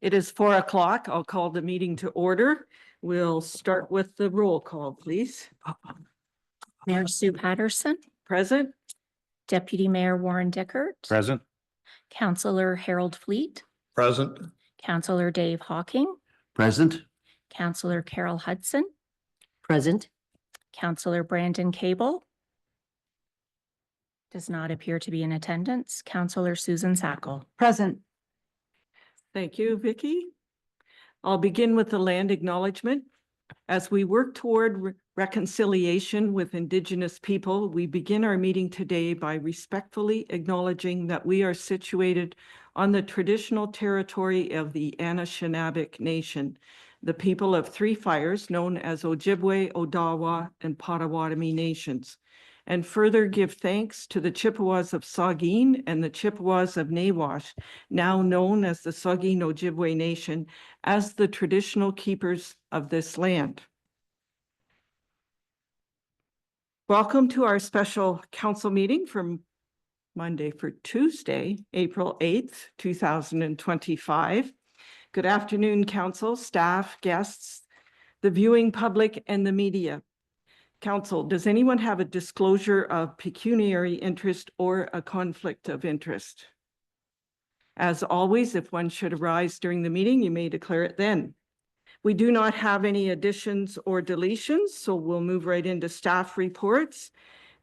It is 4 o'clock. I'll call the meeting to order. We'll start with the roll call, please. Mayor Sue Patterson, Present? Deputy Mayor Warren Dickert, Present. Councillor Harold Fleet, Present. Councillor Dave Hawking, Present. Councillor Carol Hudson, Present. Councillor Brandon Cable does not appear to be in attendance. Councillor Susan Sackle. Present. Thank you, Vicky. I'll begin with the land acknowledgement. As we work toward reconciliation with Indigenous people, we begin our meeting today by respectfully acknowledging that we are situated on the traditional territory of the Anishinaabe Nation, the people of Three Fires known as Ojibwe, Odawa, and Potawatomi nations, and further give thanks to the Chippewas of Saugeen and the Chippewas of Nawash, now known as the Saugeen Ojibwe Nation, as the traditional keepers of this land. Welcome to our special council meeting from Monday for Tuesday, April 8th, 2025. Good afternoon, council, staff, guests, the viewing public, and the media. Council, does anyone have a disclosure of pecuniary interest or a conflict of interest? As always, if one should arise during the meeting, you may declare it then. We do not have any additions or deletions, so we'll move right into staff reports.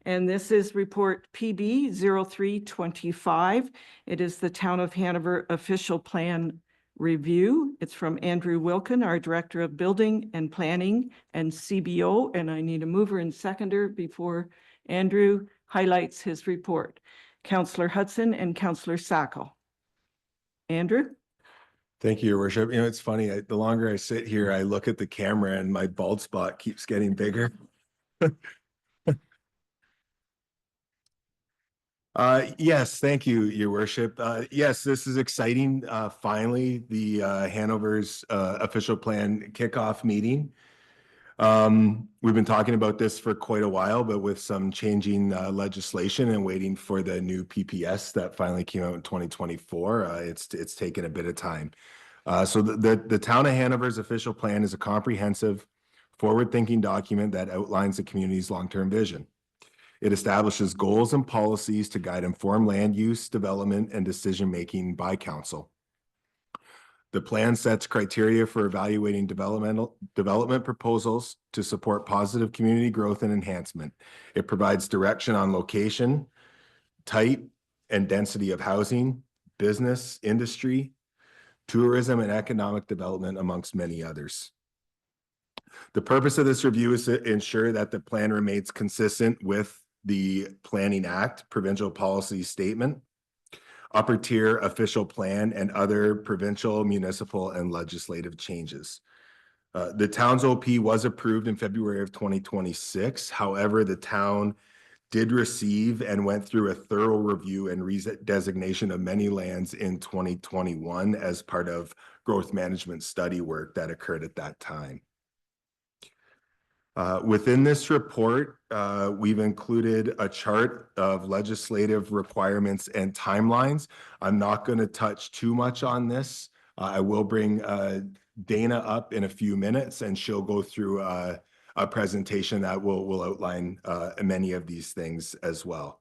And this is report PB 0325. It is the Town of Hanover official plan review. It's from Andrew Wilkin, our Director of Building and Planning and CBO, and I need a mover and seconder before Andrew highlights his report. Councillor Hudson and Councillor Sackle. Andrew? Thank you, Your Worship. You know, it's funny, the longer I sit here, I look at the camera and my bald spot keeps getting bigger. Yes, thank you, Your Worship. Yes, this is exciting. Finally, the Hanover's official plan kickoff meeting. We've been talking about this for quite a while, but with some changing legislation and waiting for the new PPS that finally came out in 2024, it's taken a bit of time. So the Town of Hanover's official plan is a comprehensive, forward-thinking document that outlines the community's long-term vision. It establishes goals and policies to guide informed land use, development, and decision-making by council. The plan sets criteria for evaluating development proposals to support positive community growth and enhancement. It provides direction on location, type, and density of housing, business, industry, tourism, and economic development, amongst many others. The purpose of this review is to ensure that the plan remains consistent with the Planning Act, Provincial Policy Statement, Upper Tier Official Plan, and other provincial, municipal, and legislative changes. The town's OP was approved in February of 2026. However, the town did receive and went through a thorough review and redesignation of many lands in 2021 as part of growth management study work that occurred at that time. Within this report, we've included a chart of legislative requirements and timelines. I'm not going to touch too much on this. I will bring Dana up in a few minutes, and she'll go through a presentation that will outline many of these things as well.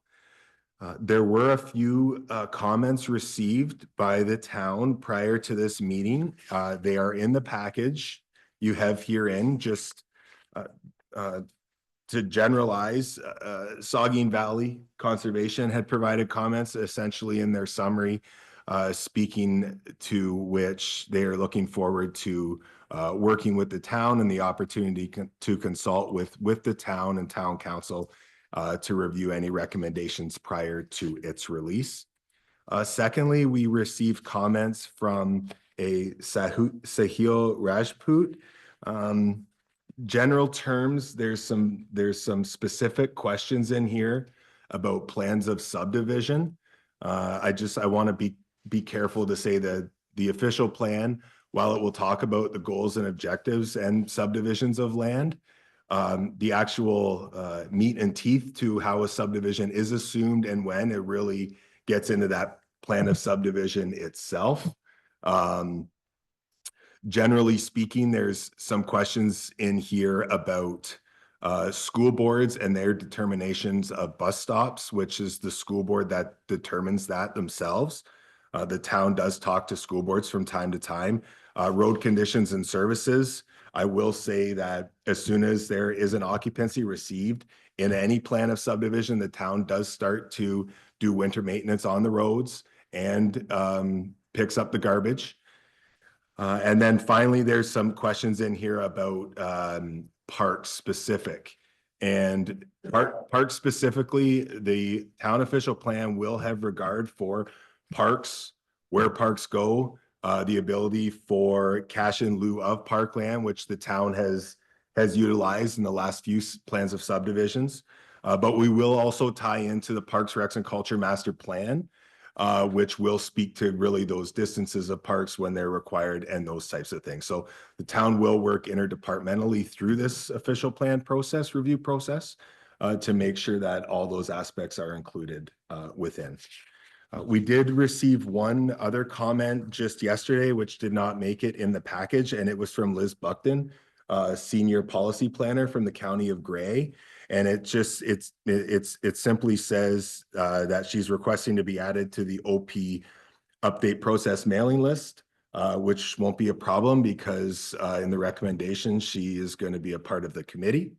There were a few comments received by the town prior to this meeting. They are in the package you have herein. Just to generalize, Saugeen Valley Conservation had provided comments essentially in their summary, speaking to which they are looking forward to working with the town and the opportunity to consult with the town and town council to review any recommendations prior to its release. Secondly, we received comments from a Sahil Rajput. General terms, there's some specific questions in here about plans of subdivision. I want to be careful to say that the official plan, while it will talk about the goals and objectives and subdivisions of land, the actual meat and teeth to how a subdivision is assumed and when it really gets into that plan of subdivision itself. Generally speaking, there's some questions in here about school boards and their determinations of bus stops, which is the school board that determines that themselves. The town does talk to school boards from time to time. Road conditions and services. I will say that as soon as there is an occupancy received in any plan of subdivision, the town does start to do winter maintenance on the roads and picks up the garbage. And then finally, there's some questions in here about park specific. And park specifically, the town official plan will have regard for parks, where parks go, the ability for cash in lieu of parkland, which the town has utilized in the last few plans of subdivisions. But we will also tie into the Parks, Recs, and Culture Master Plan, which will speak to really those distances of parks when they're required and those types of things. So the town will work interdepartmentally through this official plan process, review process, to make sure that all those aspects are included within. We did receive one other comment just yesterday, which did not make it in the package, and it was from Liz Buckton, senior policy planner from the County of Grey. And it simply says that she's requesting to be added to the OP update process mailing list, which won't be a problem because in the recommendation, she is going to be a part of the committee.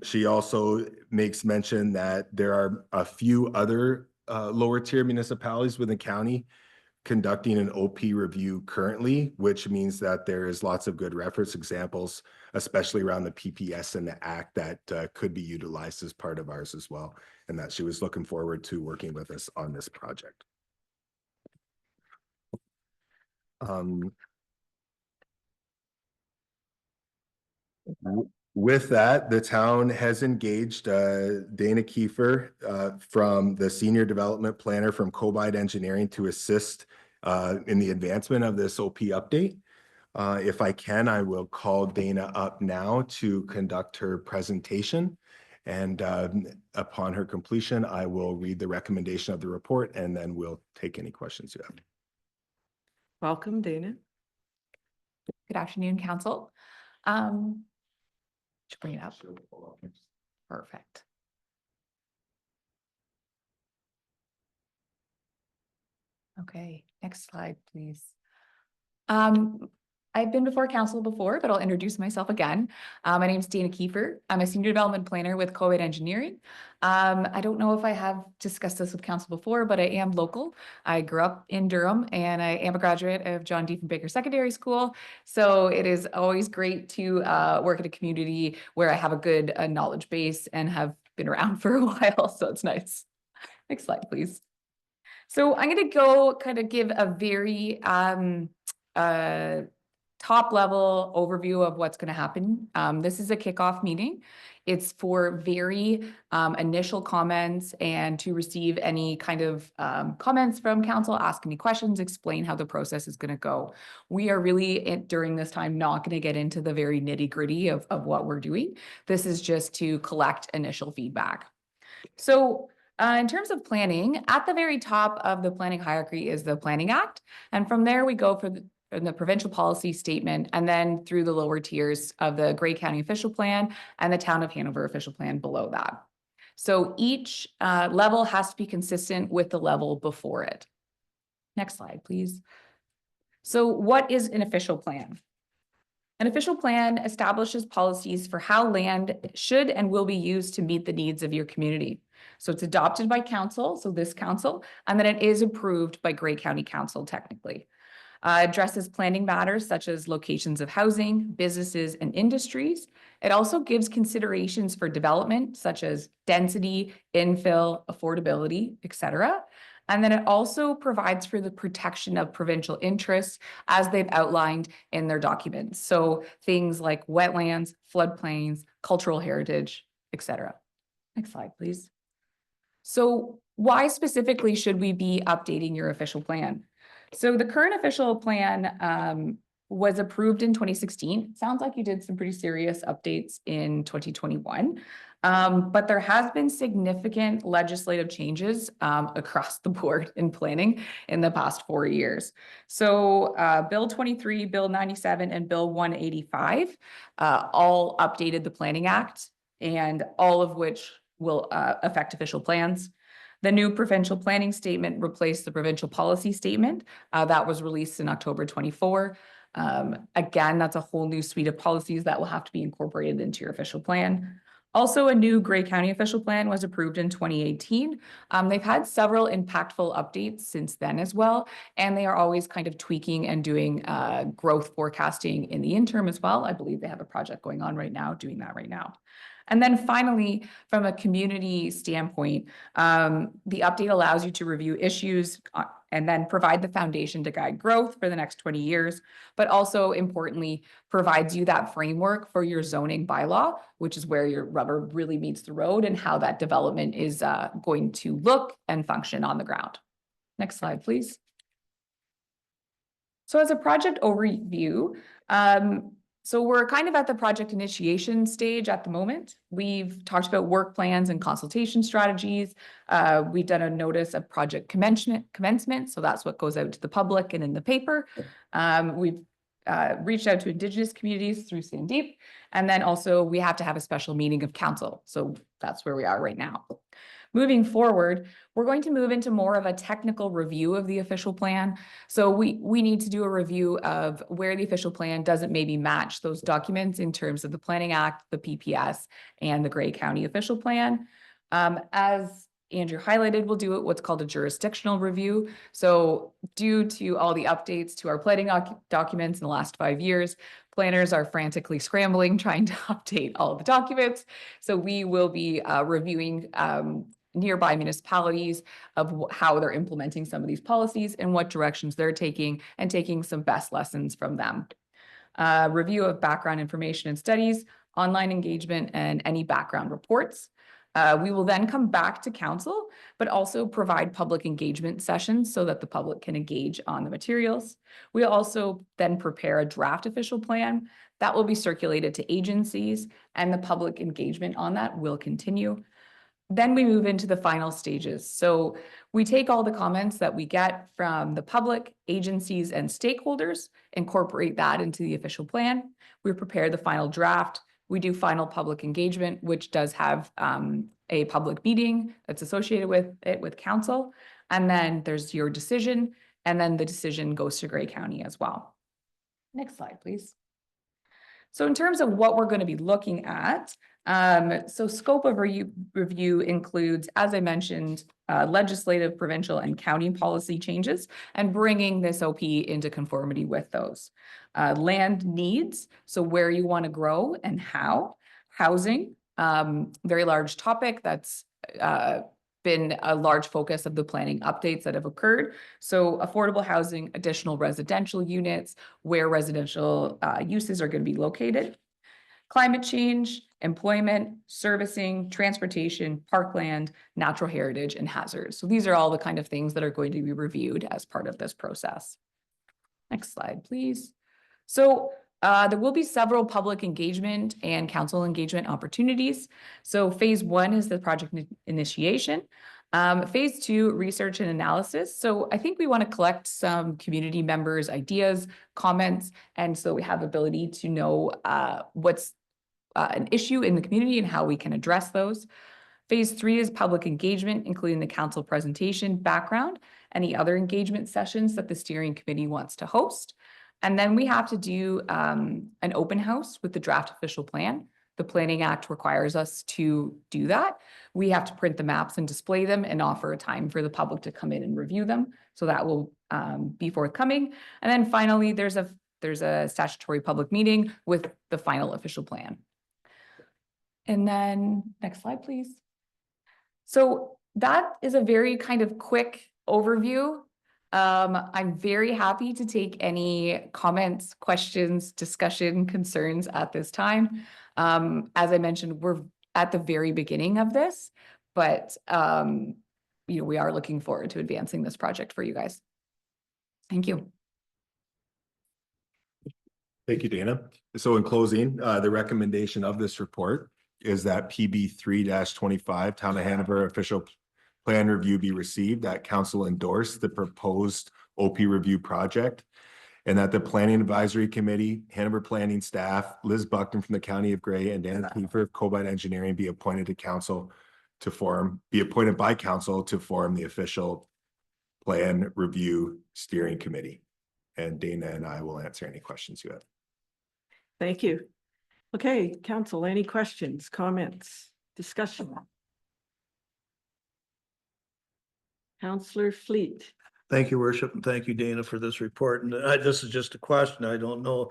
She also makes mention that there are a few other lower tier municipalities within the county conducting an OP review currently, which means that there is lots of good reference examples, especially around the PPS and the Act that could be utilized as part of ours as well, and that she was looking forward to working with us on this project. With that, the town has engaged Dana Kiefer from the Senior Development Planner from Cobide Engineering to assist in the advancement of this OP update. If I can, I will call Dana up now to conduct her presentation. And upon her completion, I will read the recommendation of the report and then we'll take any questions you have. Welcome, Dana. Good afternoon, Council. Should bring it up. Perfect. Okay, next slide, please. I've been before council before, but I'll introduce myself again. My name is Dana Kiefer. I'm a senior development planner with Cobide Engineering. I don't know if I have discussed this with council before, but I am local. I grew up in Durham and I am a graduate of John Diefenbaker Secondary School. So it is always great to work in a community where I have a good knowledge base and have been around for a while. So it's nice. Next slide, please. So I'm going to go kind of give a very top level overview of what's going to happen. This is a kickoff meeting. It's for very initial comments and to receive any kind of comments from council, ask any questions, explain how the process is going to go. We are really, during this time, not going to get into the very nitty gritty of what we're doing. This is just to collect initial feedback. So in terms of planning, at the very top of the planning hierarchy is the Planning Act. And from there, we go for the provincial policy statement, and then through the lower tiers of the Grey County official plan and the Town of Hanover official plan below that. So each level has to be consistent with the level before it. Next slide, please. So what is an official plan? An official plan establishes policies for how land should and will be used to meet the needs of your community. So it's adopted by council, so this council, and then it is approved by Grey County Council technically. Addresses planning matters such as locations of housing, businesses, and industries. It also gives considerations for development such as density, infill, affordability, etc. And then it also provides for the protection of provincial interests as they've outlined in their documents. So things like wetlands, floodplains, cultural heritage, etc. Next slide, please. So why specifically should we be updating your official plan? So the current official plan was approved in 2016. It sounds like you did some pretty serious updates in 2021. But there has been significant legislative changes across the board in planning in the past 4 years. So Bill 23, Bill 97, and Bill 185 all updated the Planning Act, and all of which will affect official plans. The new provincial planning statement replaced the provincial policy statement that was released in October 24. Again, that's a whole new suite of policies that will have to be incorporated into your official plan. Also, a new Grey County official plan was approved in 2018. They've had several impactful updates since then as well, and they are always kind of tweaking and doing growth forecasting in the interim as well. I believe they have a project going on right now, doing that right now. And then finally, from a community standpoint, the update allows you to review issues and then provide the foundation to guide growth for the next 20 years, but also importantly, provides you that framework for your zoning bylaw, which is where your rubber really meets the road and how that development is going to look and function on the ground. Next slide, please. So as a project overview, so we're kind of at the project initiation stage at the moment. We've talked about work plans and consultation strategies. We've done a notice of project commencement. So that's what goes out to the public and in the paper. We've reached out to Indigenous communities through Sandeep. And then also we have to have a special meeting of council. So that's where we are right now. Moving forward, we're going to move into more of a technical review of the official plan. So we need to do a review of where the official plan doesn't maybe match those documents in terms of the Planning Act, the PPS, and the Grey County official plan. As Andrew highlighted, we'll do what's called a jurisdictional review. So due to all the updates to our planning documents in the last 5 years, planners are frantically scrambling, trying to update all of the documents. So we will be reviewing nearby municipalities of how they're implementing some of these policies and what directions they're taking, and taking some best lessons from them. Review of background information and studies, online engagement, and any background reports. We will then come back to council, but also provide public engagement sessions so that the public can engage on the materials. We'll also then prepare a draft official plan that will be circulated to agencies, and the public engagement on that will continue. Then we move into the final stages. So we take all the comments that we get from the public, agencies, and stakeholders, incorporate that into the official plan. We prepare the final draft. We do final public engagement, which does have a public meeting that's associated with it with council. And then there's your decision, and then the decision goes to Grey County as well. Next slide, please. So in terms of what we're going to be looking at, so scope of review includes, as I mentioned, legislative, provincial, and county policy changes, and bringing this OP into conformity with those. Land needs, so where you want to grow and how. Housing, very large topic that's been a large focus of the planning updates that have occurred. So affordable housing, additional residential units, where residential uses are going to be located. Climate change, employment, servicing, transportation, parkland, natural heritage, and hazards. So these are all the kind of things that are going to be reviewed as part of this process. Next slide, please. So there will be several public engagement and council engagement opportunities. So phase 1 is the project initiation. Phase 2, research and analysis. So I think we want to collect some community members' ideas, comments, and so we have ability to know what's an issue in the community and how we can address those. Phase 3 is public engagement, including the council presentation, background, any other engagement sessions that the steering committee wants to host. And then we have to do an open house with the draft official plan. The Planning Act requires us to do that. We have to print the maps and display them and offer a time for the public to come in and review them. So that will be forthcoming. And then finally, there's a statutory public meeting with the final official plan. And then next slide, please. So that is a very kind of quick overview. I'm very happy to take any comments, questions, discussion, concerns at this time. As I mentioned, we're at the very beginning of this, but we are looking forward to advancing this project for you guys. Thank you. Thank you, Dana. So in closing, the recommendation of this report is that PB 3-25 Town of Hanover official plan review be received, that council endorse the proposed OP review project, and that the Planning Advisory Committee, Hanover Planning staff, Liz Buckton from the County of Gray, and Dan Kiefer of Cobite Engineering be appointed by council to form the official plan review steering committee. And Dana and I will answer any questions you have. Thank you. Okay, council, any questions, comments, discussion? Councillor Fleet. Thank you, Worship, and thank you, Dana, for this report. And this is just a question. I don't know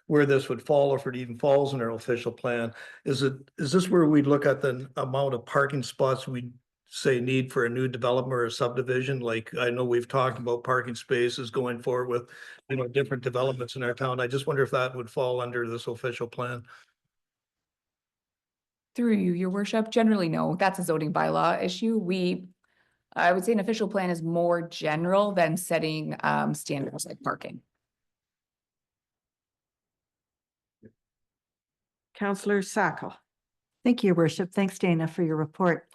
where this would fall, if it even falls in our official plan. Is this where we'd look at the amount of parking spots we say need for a new development or a subdivision? Like, I know we've talked about parking spaces going forward with, you know, different developments in our town. I just wonder if that would fall under this official plan. Through you, your worship, generally, no, that's a zoning bylaw issue. I would say an official plan is more general than setting standards like parking. Councillor Sacco. Thank you, Your Worship. Thanks, Dana, for your report.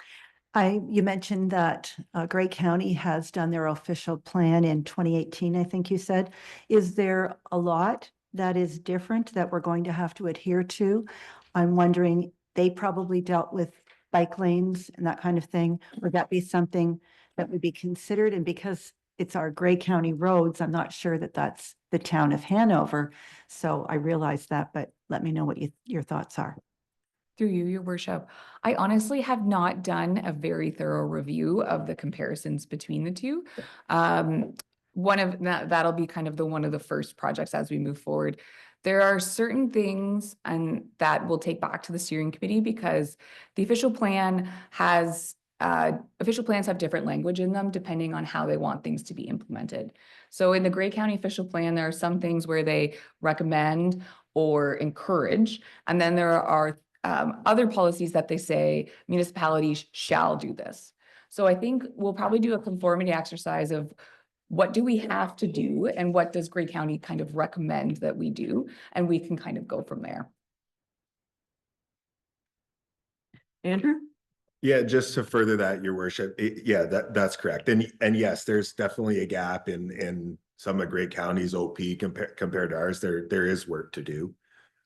You mentioned that Grey County has done their official plan in 2018, I think you said. Is there a lot that is different that we're going to have to adhere to? I'm wondering, they probably dealt with bike lanes and that kind of thing. Would that be something that would be considered? And because it's our Grey County roads, I'm not sure that that's the town of Hanover. So I realize that, but let me know what your thoughts are. Through you, your worship, I honestly have not done a very thorough review of the comparisons between the two. One of that'll be kind of one of the first projects as we move forward. There are certain things and that we'll take back to the steering committee because the official plan has official plans have different language in them depending on how they want things to be implemented. So in the Grey County official plan, there are some things where they recommend or encourage, and then there are other policies that they say municipalities shall do this. So I think we'll probably do a conformity exercise of what do we have to do and what does Grey County kind of recommend that we do, and we can kind of go from there. Andrew? Yeah, just to further that, your worship, yeah, that's correct. And yes, there's definitely a gap in some of Grey County's OP compared to ours. There is work to do.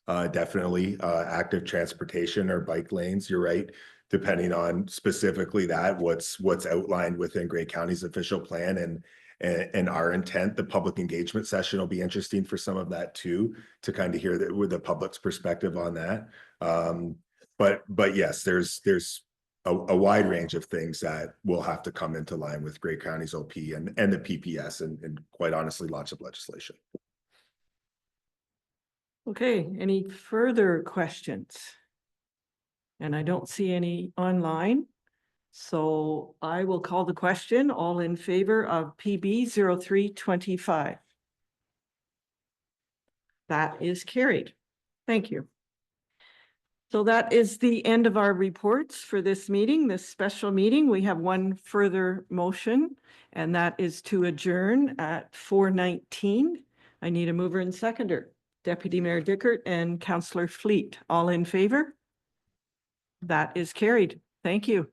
Definitely active transportation or bike lanes, you're right, depending on specifically that what's outlined within Grey County's official plan and our intent. The public engagement session will be interesting for some of that too, to kind of hear with the public's perspective on that. But yes, there's a wide range of things that will have to come into line with Grey County's OP and the PPS and quite honestly, lots of legislation. Okay, any further questions? And I don't see any online. So I will call the question. All in favor of PB 0325? That is carried. Thank you. So that is the end of our reports for this meeting, this special meeting. We have one further motion, and that is to adjourn at 4:19. I need a mover and seconder. Deputy Mayor Dickert and Councillor Fleet, all in favor? That is carried. Thank you.